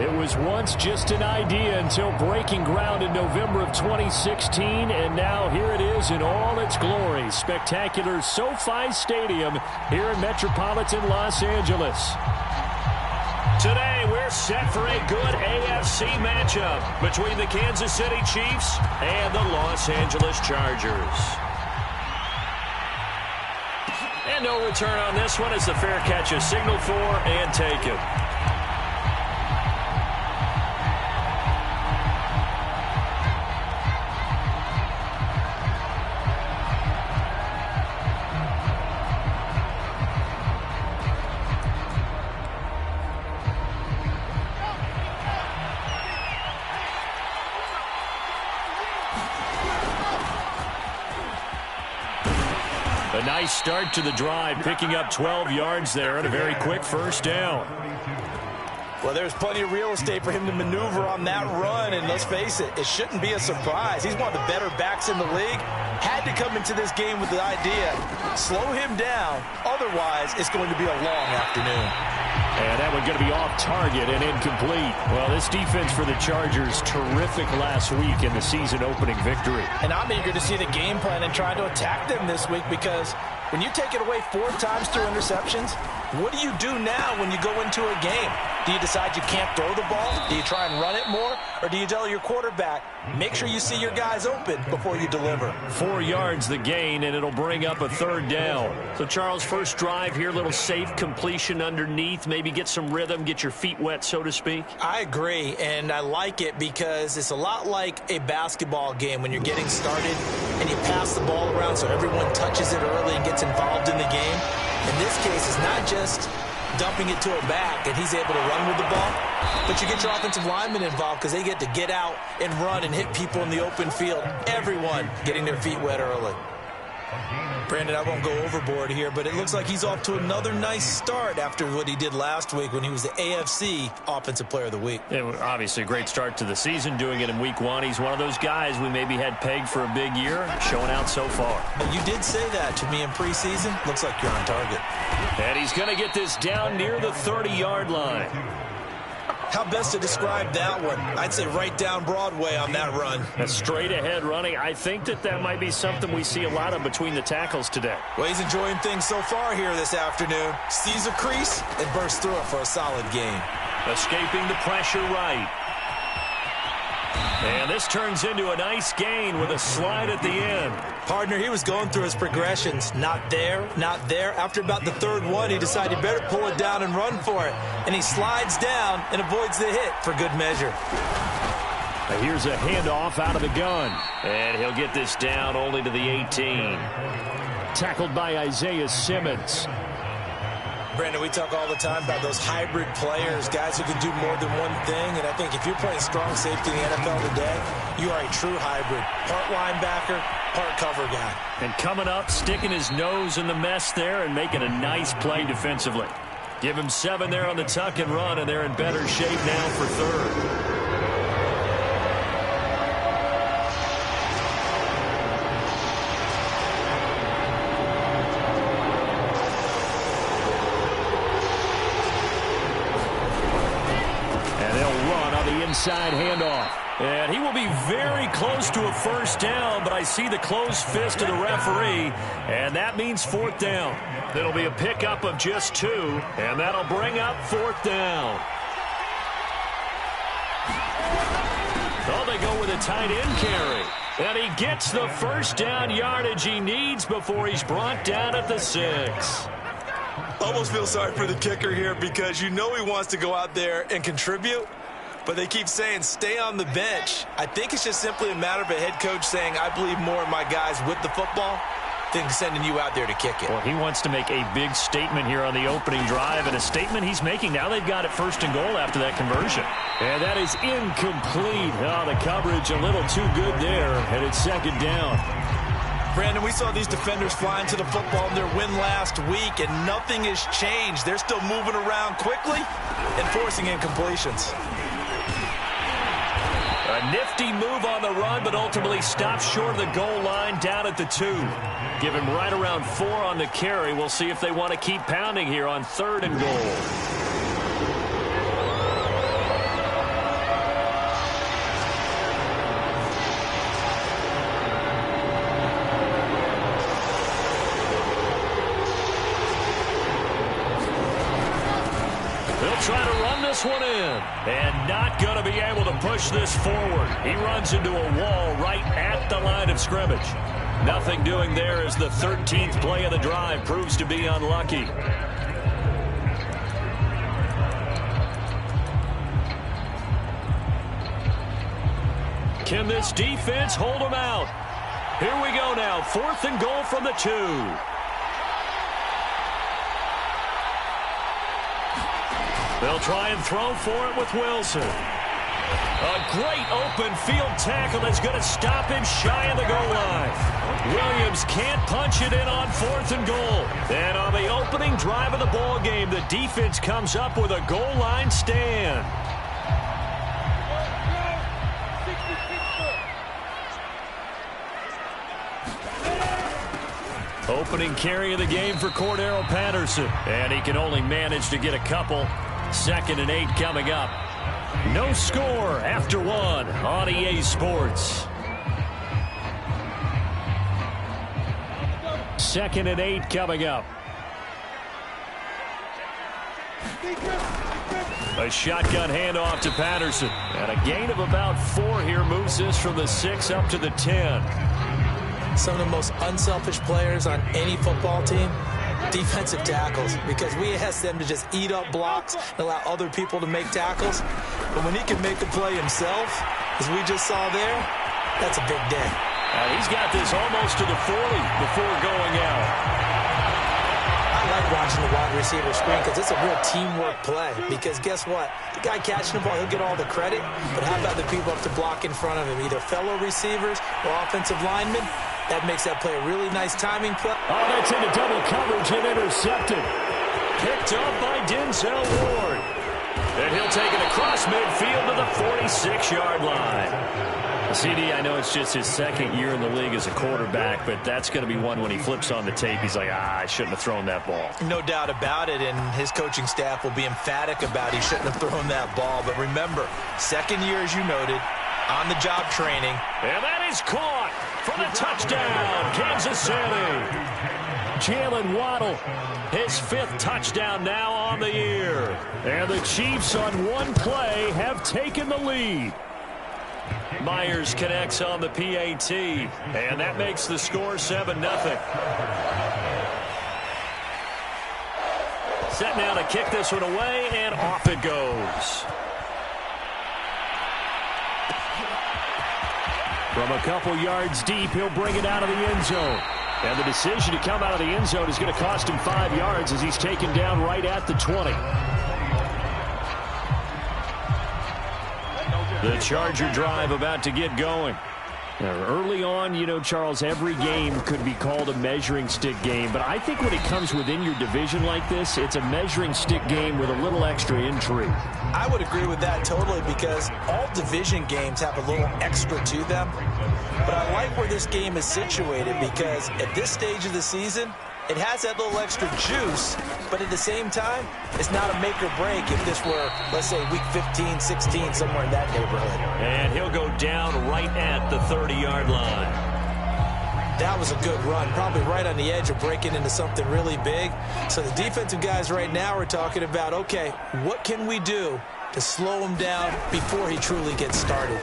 It was once just an idea until breaking ground in November of 2016, and now here it is in all its glory. Spectacular SoFi Stadium here in metropolitan Los Angeles. Today, we're set for a good AFC matchup between the Kansas City Chiefs and the Los Angeles Chargers. And no return on this one as the fair catch is signaled for and taken. A nice start to the drive, picking up 12 yards there and a very quick first down. Well, there's plenty of real estate for him to maneuver on that run, and let's face it, it shouldn't be a surprise. He's one of the better backs in the league. Had to come into this game with the idea, slow him down, otherwise it's going to be a long afternoon. And that one going to be off target and incomplete. Well, this defense for the Chargers, terrific last week in the season-opening victory. And I'm eager to see the game plan and try to attack them this week, because when you take it away 4 times through interceptions, what do you do now when you go into a game? Do you decide you can't throw the ball? Do you try and run it more? Or do you tell your quarterback, make sure you see your guys open before you deliver? 4 yards the gain, and it'll bring up a third down. So, Charles, first drive here, little safe completion underneath, maybe get some rhythm, get your feet wet, so to speak. I agree, and I like it because it's a lot like a basketball game when you're getting started and you pass the ball around so everyone touches it early and gets involved in the game. In this case, it's not just dumping it to a back and he's able to run with the ball, but you get your offensive linemen involved because they get to get out and run and hit people in the open field. Everyone getting their feet wet early. Brandon, I won't go overboard here, but it looks like he's off to another nice start after what he did last week when he was the AFC Offensive Player of the Week. Yeah, obviously a great start to the season, doing it in week 1. He's one of those guys we maybe had pegged for a big year, showing out so far. You did say that to me in preseason. Looks like you're on target. And he's going to get this down near the 30-yard line. How best to describe that one? I'd say right down Broadway on that run. A straight-ahead running. I think that might be something we see a lot of between the tackles today. Well, he's enjoying things so far here this afternoon. Sees a crease and bursts through it for a solid gain. Escaping the pressure right. And this turns into a nice gain with a slide at the end. Partner, he was going through his progressions. Not there, not there. After about the third one, he decided he better pull it down and run for it. And he slides down and avoids the hit for good measure. Now here's a handoff out of the gun. And he'll get this down only to the 18. Tackled by Isaiah Simmons. Brandon, we talk all the time about those hybrid players, guys who can do more than one thing. And I think if you're playing strong safety in the NFL today, you are a true hybrid. Part linebacker, part cover guy. And coming up, sticking his nose in the mess there and making a nice play defensively. Give him 7 there on the tuck and run, and they're in better shape now for third. Inside handoff. And he will be very close to a first down, but I see the closed fist of the referee, and that means 4th down. It'll be a pickup of just 2, and that'll bring up 4th down. Oh, they go with a tight end carry. And he gets the first down yardage he needs before he's brought down at the 6. Almost feel sorry for the kicker here because you know he wants to go out there and contribute, but they keep saying stay on the bench. I think it's just simply a matter of a head coach saying I believe more in my guys with the football than sending you out there to kick it. Well, he wants to make a big statement here on the opening drive, and a statement he's making. Now they've got it 1st and goal after that conversion. And that is incomplete. Oh, the coverage a little too good there, and it's 2nd down. Brandon, we saw these defenders flying to the football in their win last week, and nothing has changed. They're still moving around quickly and forcing incompletions. A nifty move on the run, but ultimately stops short of the goal line down at the 2. Give him right around 4 on the carry. We'll see if they want to keep pounding here on 3rd and goal. He'll try to run this one in. And not going to be able to push this forward. He runs into a wall right at the line of scrimmage. Nothing doing there as the 13th play of the drive proves to be unlucky. Can this defense hold him out? Here we go now. 4th and goal from the 2. They'll try and throw for it with Wilson. A great open field tackle that's going to stop him shy of the goal line. Williams can't punch it in on 4th and goal. And on the opening drive of the ball game, the defense comes up with a goal line stand. Opening carry of the game for Cordero Patterson. And he can only manage to get a couple. 2nd and 8 coming up. No score after 1 on EA Sports. 2nd and 8 coming up. A shotgun handoff to Patterson. And a gain of about 4 here moves this from the 6 up to the 10. Some of the most unselfish players on any football team, defensive tackles, because we ask them to just eat up blocks and allow other people to make tackles. But when he can make the play himself, as we just saw there, that's a big day. He's got this almost to the 40 before going out. I like watching the wide receiver screen because it's a real teamwork play. Because guess what? The guy catching the ball, he'll get all the credit. But how about the people up to block in front of him, either fellow receivers or offensive linemen? That makes that play a really nice timing play. Oh, that's into double coverage and intercepted. Picked up by Denzel Ward. And he'll take it across midfield to the 46-yard line. CD, I know it's just his 2nd year in the league as a quarterback, but that's going to be one when he flips on the tape. He's like, I shouldn't have thrown that ball. No doubt about it, and his coaching staff will be emphatic about he shouldn't have thrown that ball. But remember, 2nd year, as you noted, on-the-job training. And that is caught for the touchdown, Kansas City. Jalen Waddle, his 5th touchdown now on the year. And the Chiefs on one play have taken the lead. Myers connects on the PAT, and that makes the score 7-0. Set now to kick this one away, and off it goes. From a couple yards deep, he'll bring it out of the end zone. And the decision to come out of the end zone is going to cost him 5 yards as he's taken down right at the 20. The Charger drive about to get going. Now, early on, you know, Charles, every game could be called a measuring stick game. But I think when it comes within your division like this, it's a measuring stick game with a little extra intrigue. I would agree with that totally because all division games have a little extra to them. But I like where this game is situated because at this stage of the season, it has that little extra juice, but at the same time, it's not a make or break if this were, let's say, week 15, 16, somewhere in that neighborhood. And he'll go down right at the 30-yard line. That was a good run, probably right on the edge of breaking into something really big. So the defensive guys right now are talking about, okay, what can we do to slow him down before he truly gets started?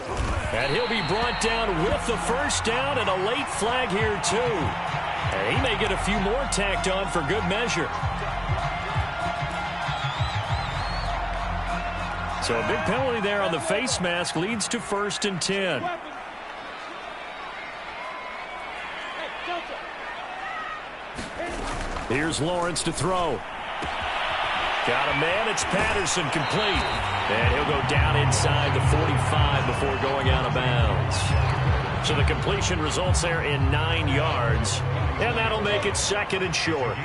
And he'll be brought down with the first down and a late flag here, too. And he may get a few more tacked on for good measure. So a big penalty there on the face mask leads to 1st and 10. Here's Lawrence to throw. Got a man. It's Patterson, complete. And he'll go down inside the 45 before going out of bounds. So the completion results there in 9 yards. And that'll make it 2nd and short.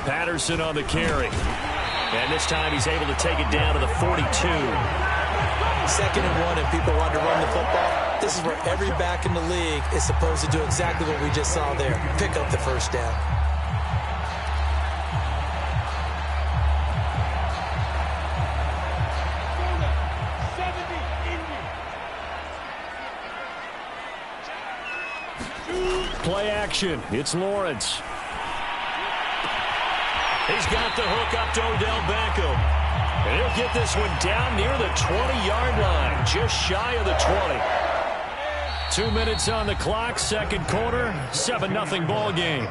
Patterson on the carry. And this time he's able to take it down to the 42. 2nd and 1 and people want to run the football. This is where every back in the league is supposed to do exactly what we just saw there. Pick up the first down. Play action. It's Lawrence. He's got the hook up to Odell Beckham. And he'll get this one down near the 20-yard line, just shy of the 20. 2 minutes on the clock, second quarter, 7-0 ball game.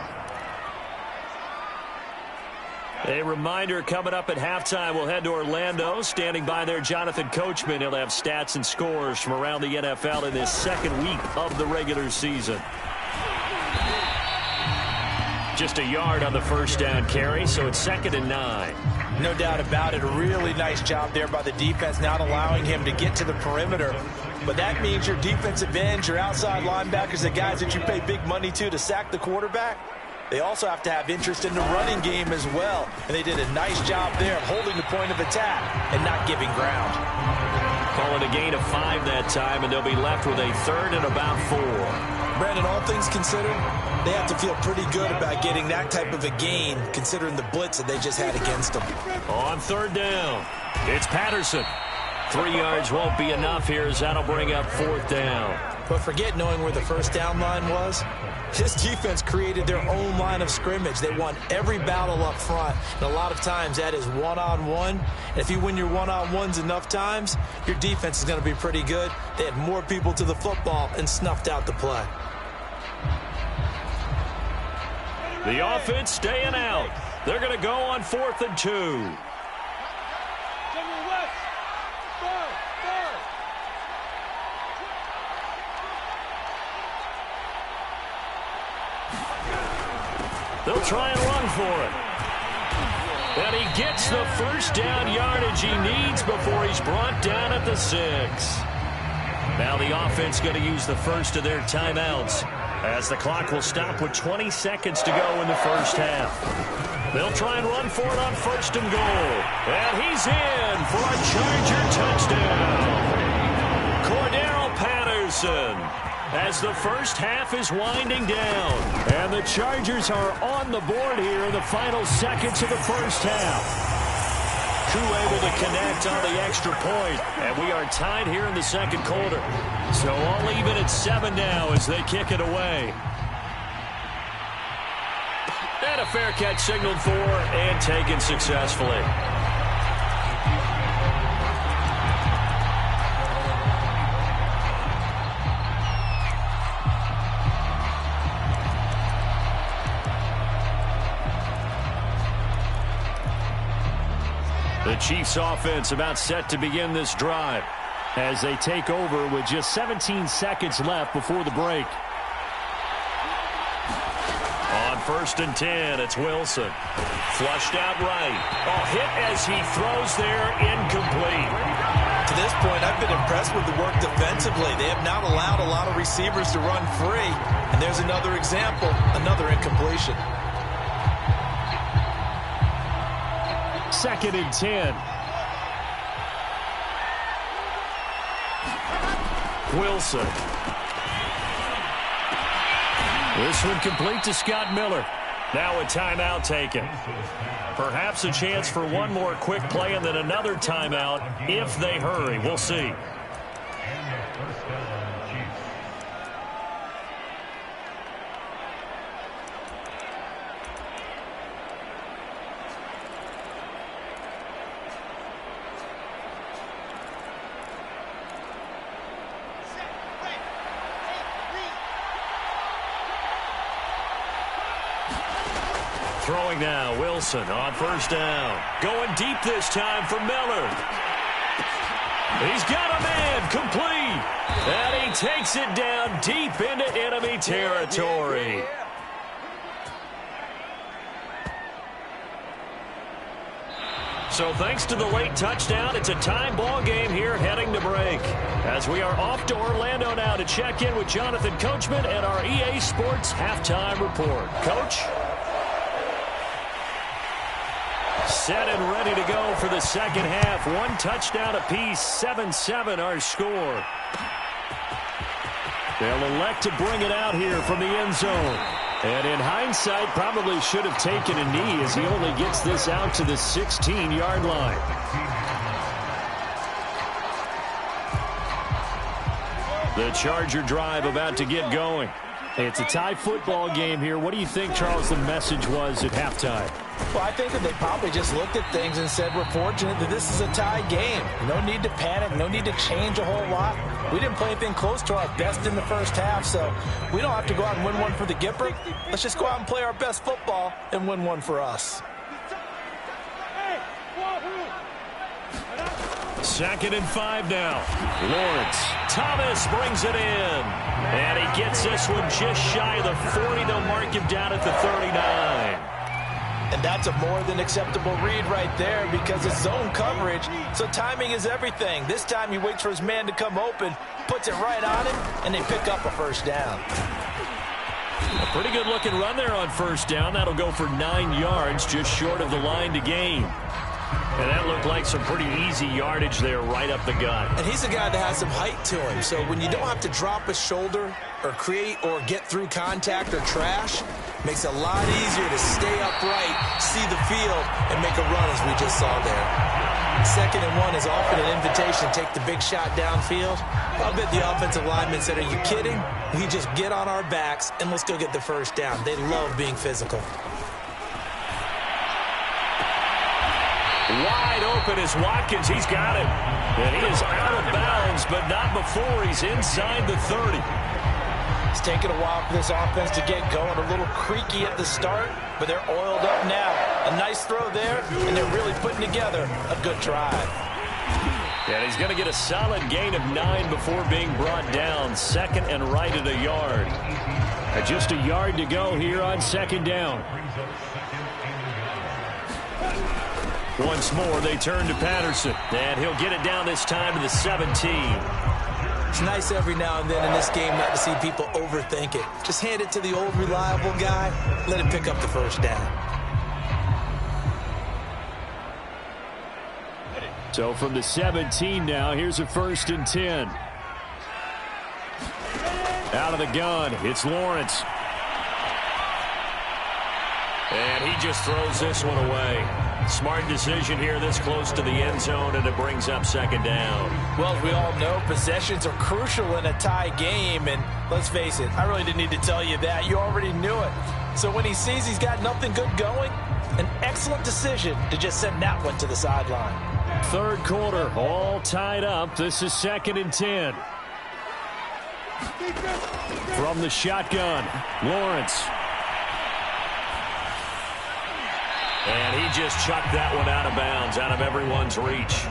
A reminder coming up at halftime, we'll head to Orlando. Standing by there, Jonathan Coachman. He'll have stats and scores from around the NFL in this second week of the regular season. Just a yard on the first down carry, so it's 2nd and 9. No doubt about it. A really nice job there by the defense, not allowing him to get to the perimeter. But that means your defensive ends, your outside linebackers, the guys that you pay big money to sack the quarterback, they also have to have interest in the running game as well. And they did a nice job there of holding the point of attack and not giving ground. Call it a gain of 5 that time, and they'll be left with a 3rd and about 4. Brandon, all things considered, they have to feel pretty good about getting that type of a gain, considering the blitz that they just had against them. On 3rd down, it's Patterson. 3 yards won't be enough here, as that'll bring up 4th down. But forget knowing where the first down line was. This defense created their own line of scrimmage. They won every battle up front, and a lot of times that is one-on-one. And if you win your one-on-ones enough times, your defense is going to be pretty good. They had more people to the football and snuffed out the play. The offense staying out. They're going to go on 4th and 2. They'll try and run for it. And he gets the first down yardage he needs before he's brought down at the 6. Now the offense going to use the first of their timeouts, as the clock will stop with 20 seconds to go in the first half. They'll try and run for it on 1st and goal. And he's in for a Charger touchdown. Cordero Patterson, as the first half is winding down. And the Chargers are on the board here in the final seconds of the first half. Crew able to connect on the extra point, and we are tied here in the second quarter. So all even at 7 now as they kick it away. And a fair catch signaled for and taken successfully. The Chiefs offense about set to begin this drive as they take over with just 17 seconds left before the break. On 1st and 10, it's Wilson. Flushed out right. Oh, hit as he throws there, incomplete. To this point, I've been impressed with the work defensively. They have not allowed a lot of receivers to run free. And there's another example, another incompletion. 2nd and 10. Wilson. This one complete to Scott Miller. Now a timeout taken. Perhaps a chance for one more quick play and then another timeout if they hurry. We'll see. Throwing now, Wilson on 1st down. Going deep this time for Miller. He's got a man, complete. And he takes it down deep into enemy territory. So thanks to the late touchdown, it's a time ball game here heading to break. As we are off to Orlando now to check in with Jonathan Coachman and our EA Sports halftime report. Coach? Set and ready to go for the second half. One touchdown apiece, 7-7 our score. They'll elect to bring it out here from the end zone. And in hindsight, probably should have taken a knee as he only gets this out to the 16-yard line. The Charger drive about to get going. It's a tie football game here. What do you think, Charles, the message was at halftime? Well, I think that they probably just looked at things and said, we're fortunate that this is a tie game. No need to panic. No need to change a whole lot. We didn't play anything close to our best in the first half, so we don't have to go out and win one for the Gipper. Let's just go out and play our best football and win one for us. 2nd and 5 now. Lawrence. Thomas brings it in. And he gets this one just shy of the 40. They'll mark him down at the 39. And that's a more than acceptable read right there because it's zone coverage, so timing is everything. This time he waits for his man to come open, puts it right on him, and they pick up a first down. A pretty good-looking run there on first down. That'll go for 9 yards, just short of the line to gain. And that looked like some pretty easy yardage there right up the gut. And he's a guy that has some height to him, so when you don't have to drop a shoulder or create or get through contact or trash, makes it a lot easier to stay upright, see the field, and make a run as we just saw there. 2nd and 1 is often an invitation to take the big shot downfield. I bet the offensive lineman said, are you kidding? We just get on our backs and let's go get the first down. They love being physical. Wide open is Watkins. He's got it. And he is out of bounds, but not before he's inside the 30. It's taken a while for this offense to get going. A little creaky at the start, but they're oiled up now. A nice throw there, and they're really putting together a good drive. And he's going to get a solid gain of 9 before being brought down. 2nd and right at a yard. Just a yard to go here on 2nd down. Once more, they turn to Patterson. And he'll get it down this time to the 17. It's nice every now and then in this game not to see people overthink it. Just hand it to the old reliable guy. Let him pick up the first down. So from the 17 now, here's a 1st and 10. Out of the gun, it's Lawrence. And he just throws this one away. Smart decision here this close to the end zone, and it brings up 2nd down. Well, as we all know, possessions are crucial in a tie game, and let's face it, I really didn't need to tell you that. You already knew it. So when he sees he's got nothing good going, an excellent decision to just send that one to the sideline. 3rd quarter, all tied up. This is 2nd and 10. From the shotgun, Lawrence. And he just chucked that one out of bounds, out of everyone's reach.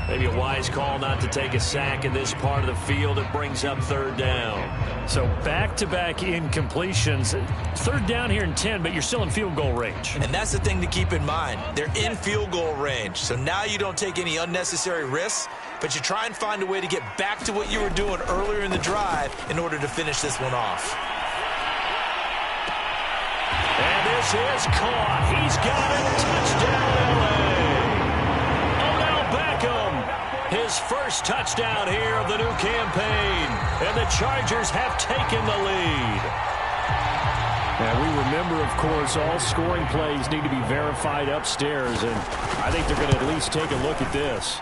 Maybe a wise call not to take a sack in this part of the field. It brings up 3rd down. So back-to-back incompletions. 3rd down here in 10, but you're still in field goal range. And that's the thing to keep in mind. They're in field goal range. So now you don't take any unnecessary risks, but you try and find a way to get back to what you were doing earlier in the drive in order to finish this one off. And this is caught. He's got it. Touchdown, L.A. Odell Beckham. His first touchdown here of the new campaign. And the Chargers have taken the lead. And we remember, of course, all scoring plays need to be verified upstairs. And I think they're going to at least take a look at this.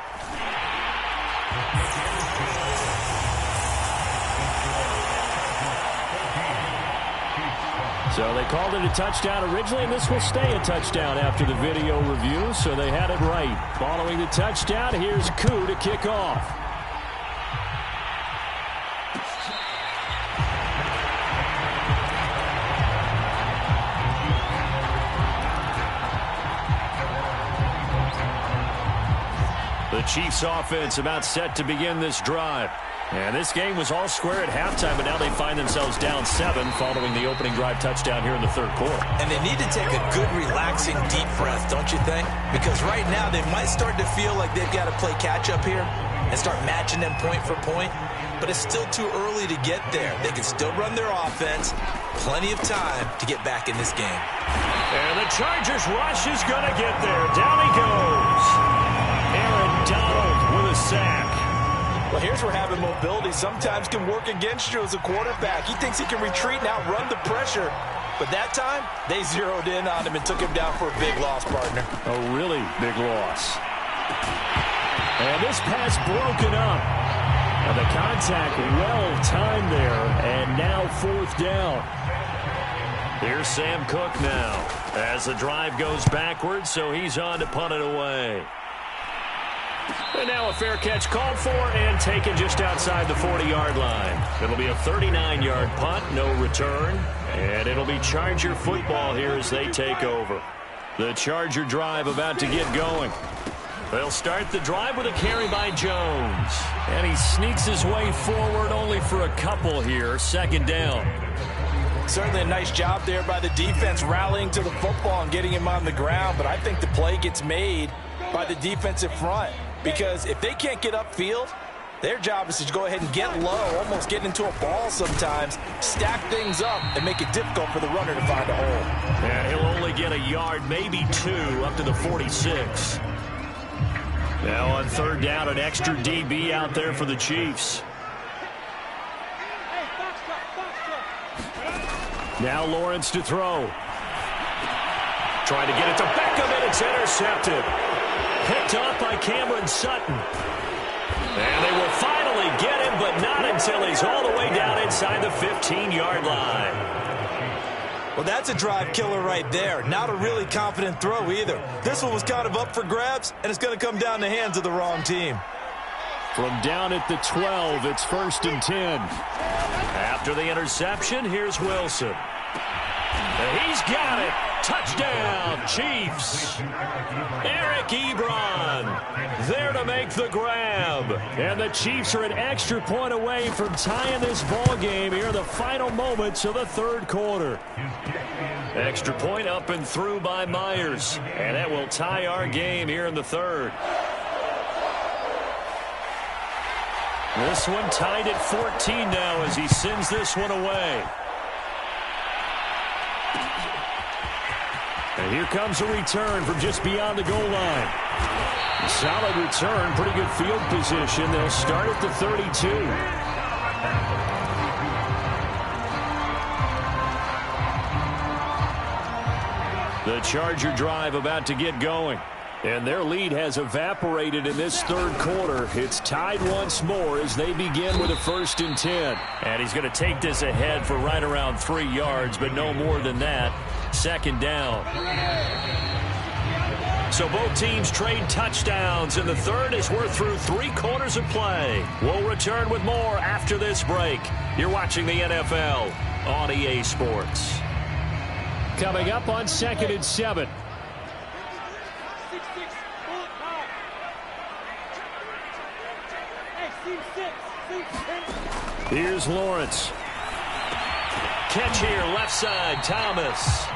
So they called it a touchdown originally, and this will stay a touchdown after the video review, so they had it right. Following the touchdown, here's Koo to kick off. The Chiefs offense about set to begin this drive. And this game was all square at halftime, but now they find themselves down 7 following the opening drive touchdown here in the 3rd quarter. And they need to take a good, relaxing, deep breath, don't you think? Because right now they might start to feel like they've got to play catch-up here and start matching them point for point. But it's still too early to get there. They can still run their offense. Plenty of time to get back in this game. And the Chargers rush is going to get there. Down he goes. Aaron Donald with a sack. Well, here's where having mobility sometimes can work against you as a quarterback. He thinks he can retreat and outrun the pressure. But that time, they zeroed in on him and took him down for a big loss, partner. A really big loss. And this pass broken up. And the contact well timed there, and now 4th down. Here's Sam Cook now as the drive goes backwards, so he's on to punt it away. And now a fair catch called for and taken just outside the 40-yard line. It'll be a 39-yard punt, no return, and it'll be Charger football here as they take over. The Charger drive about to get going. They'll start the drive with a carry by Jones. And he sneaks his way forward only for a couple here. 2nd down. Certainly a nice job there by the defense rallying to the football and getting him on the ground. But I think the play gets made by the defensive front. Because if they can't get upfield, their job is to go ahead and get low, almost get into a ball sometimes, stack things up, and make it difficult for the runner to find a hole. And he'll only get a yard, maybe 2, up to the 46. Now on 3rd down, an extra DB out there for the Chiefs. Now Lawrence to throw. Trying to get it to Beckham, and it's intercepted. Picked off by Cameron Sutton. And they will finally get him, but not until he's all the way down inside the 15-yard line. Well, that's a drive killer right there. Not a really confident throw either. This one was kind of up for grabs, and it's going to come down the hands of the wrong team. From down at the 12, it's 1st and 10. After the interception, here's Wilson. And he's got it. Touchdown, Chiefs. Eric Ebron there to make the grab. And the Chiefs are an extra point away from tying this ball game here in the final moments of the 3rd quarter. Extra point up and through by Myers. And that will tie our game here in the 3rd. This one tied at 14 now as he sends this one away. And here comes a return from just beyond the goal line. Solid return, pretty good field position. They'll start at the 32. The Charger drive about to get going. And their lead has evaporated in this 3rd quarter. It's tied once more as they begin with a 1st and 10. And he's going to take this ahead for right around 3 yards, but no more than that. 2nd down. So both teams trade touchdowns in the 3rd as we're through 3 quarters of play. We'll return with more after this break. You're watching the NFL on EA Sports. Coming up on 2nd and 7. Here's Lawrence. Catch here, left side, Thomas.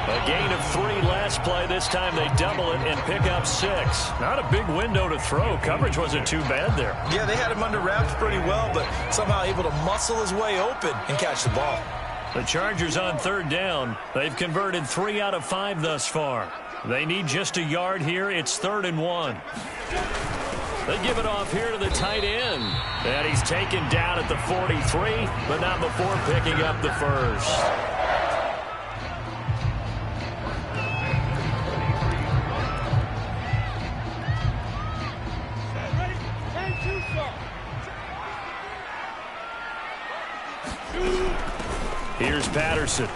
A gain of 3 last play. This time they double it and pick up 6. Not a big window to throw. Coverage wasn't too bad there. Yeah, they had him under wraps pretty well, but somehow able to muscle his way open and catch the ball. The Chargers on 3rd down. They've converted 3 out of 5 thus far. They need just a yard here. It's 3rd and 1. They give it off here to the tight end. And he's taken down at the 43, but not before picking up the 1st. Here's Patterson. And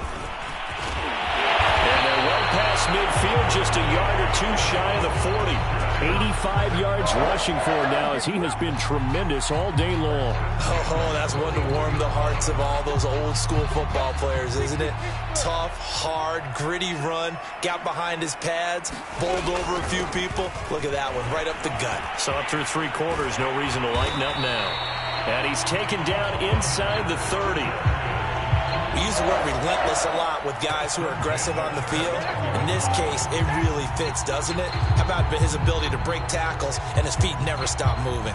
they're well past midfield, just a yard or 2 shy of the 40. 85 yards rushing for him now as he has been tremendous all day long. Oh, that's one to warm the hearts of all those old school football players, isn't it? Tough, hard, gritty run, got behind his pads, bowled over a few people. Look at that one, right up the gut. Saw it through 3 quarters, no reason to lighten up now. And he's taken down inside the 30. We use the word relentless a lot with guys who are aggressive on the field. In this case, it really fits, doesn't it? How about his ability to break tackles and his feet never stop moving?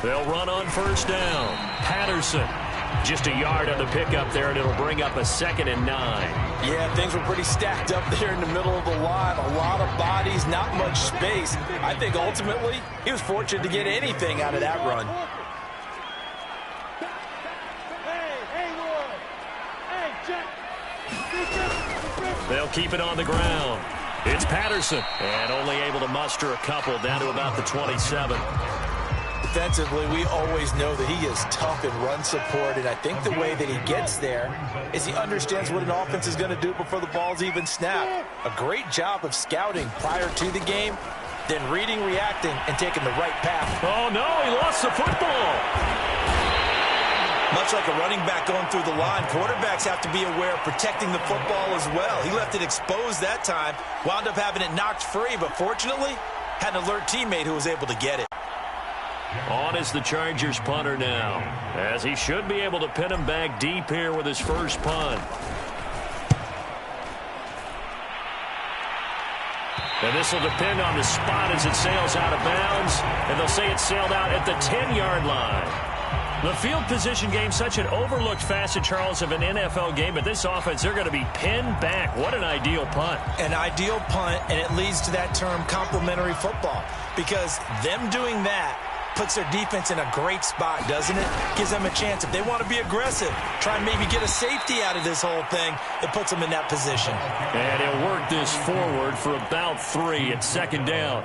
They'll run on 1st down. Patterson. Just a yard on the pickup there, and it'll bring up a 2nd and 9. Yeah, things were pretty stacked up there in the middle of the line. A lot of bodies, not much space. I think ultimately he was fortunate to get anything out of that run. keep it on the ground. It's Patterson, and only able to muster a couple down to about the 27. Defensively, we always know that he is tough in run support, and I think the way that he gets there is he understands what an offense is going to do before the ball's even snapped. A great job of scouting prior to the game, then reading, reacting, and taking the right path. Oh, no, he lost the football. Much like a running back going through the line, quarterbacks have to be aware of protecting the football as well. He left it exposed that time, wound up having it knocked free, but fortunately, had an alert teammate who was able to get it. On is the Chargers punter now, as he should be able to pin him back deep here with his first punt. And this will depend on the spot as it sails out of bounds, and they'll say it sailed out at the 10-yard line. The field position game, such an overlooked facet, Charles, of an NFL game, but this offense, they're going to be pinned back. What an ideal punt. An ideal punt, and it leads to that term complementary football, because them doing that puts their defense in a great spot, doesn't it? Gives them a chance. If they want to be aggressive, try and maybe get a safety out of this whole thing, it puts them in that position. And he'll work this forward for about 3 at second down.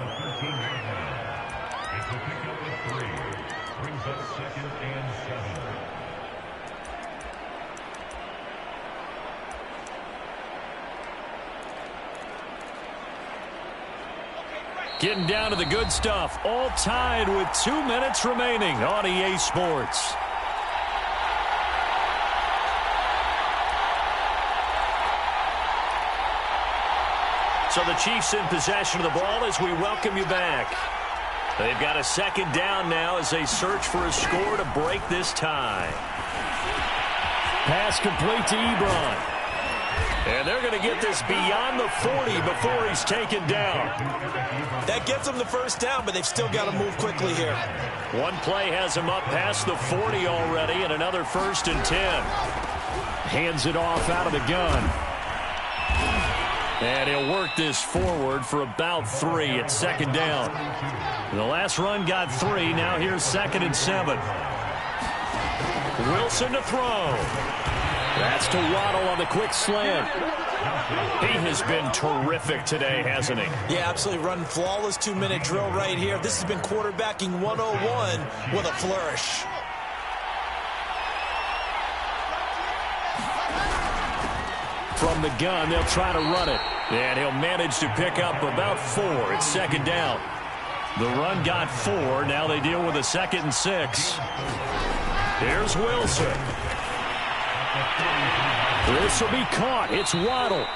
Getting down to the good stuff, all tied with 2 minutes remaining on EA Sports. So the Chiefs in possession of the ball as we welcome you back. They've got a second down now as they search for a score to break this tie. Pass complete to Ebron. And they're going to get this beyond the 40 before he's taken down. That gets them the first down, but they've still got to move quickly here. One play has him up past the 40 already, and another 1st and 10. Hands it off out of the gun. And he'll work this forward for about 3 at second down. The last run got 3. Now here's 2nd and 7. Wilson to throw. That's to Waddle on the quick slant. He has been terrific today, hasn't he? Yeah, absolutely. Running flawless 2-minute drill right here. This has been quarterbacking 101 with a flourish. From the gun, they'll try to run it. And he'll manage to pick up about 4 at second down. The run got 4. Now they deal with a 2nd and 6. Here's Wilson. This will be caught. It's Waddle.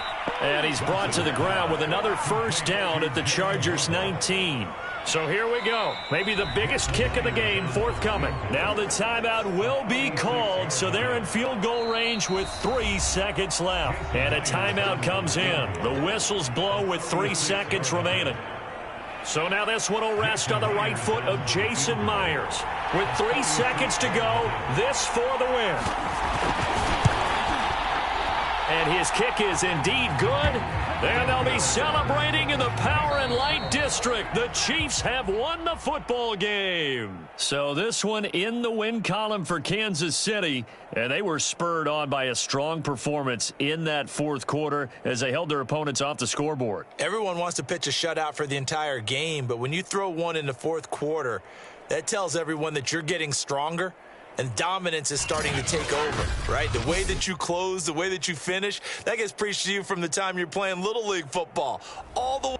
And he's brought to the ground with another first down at the Chargers 19. So here we go. Maybe the biggest kick of the game forthcoming. Now the timeout will be called, so they're in field goal range with 3 seconds left. And a timeout comes in. The whistles blow with 3 seconds remaining. So now this one will rest on the right foot of Jason Myers. With 3 seconds to go, this for the win. And his kick is indeed good. And they'll be celebrating in the Power and Light District. The Chiefs have won the football game. So this one in the win column for Kansas City. And they were spurred on by a strong performance in that 4th quarter as they held their opponents off the scoreboard. Everyone wants to pitch a shutout for the entire game, but when you throw one in the 4th quarter, that tells everyone that you're getting stronger. And dominance is starting to take over, right? The way that you close, the way that you finish, that gets preached to you from the time you're playing Little League football all the way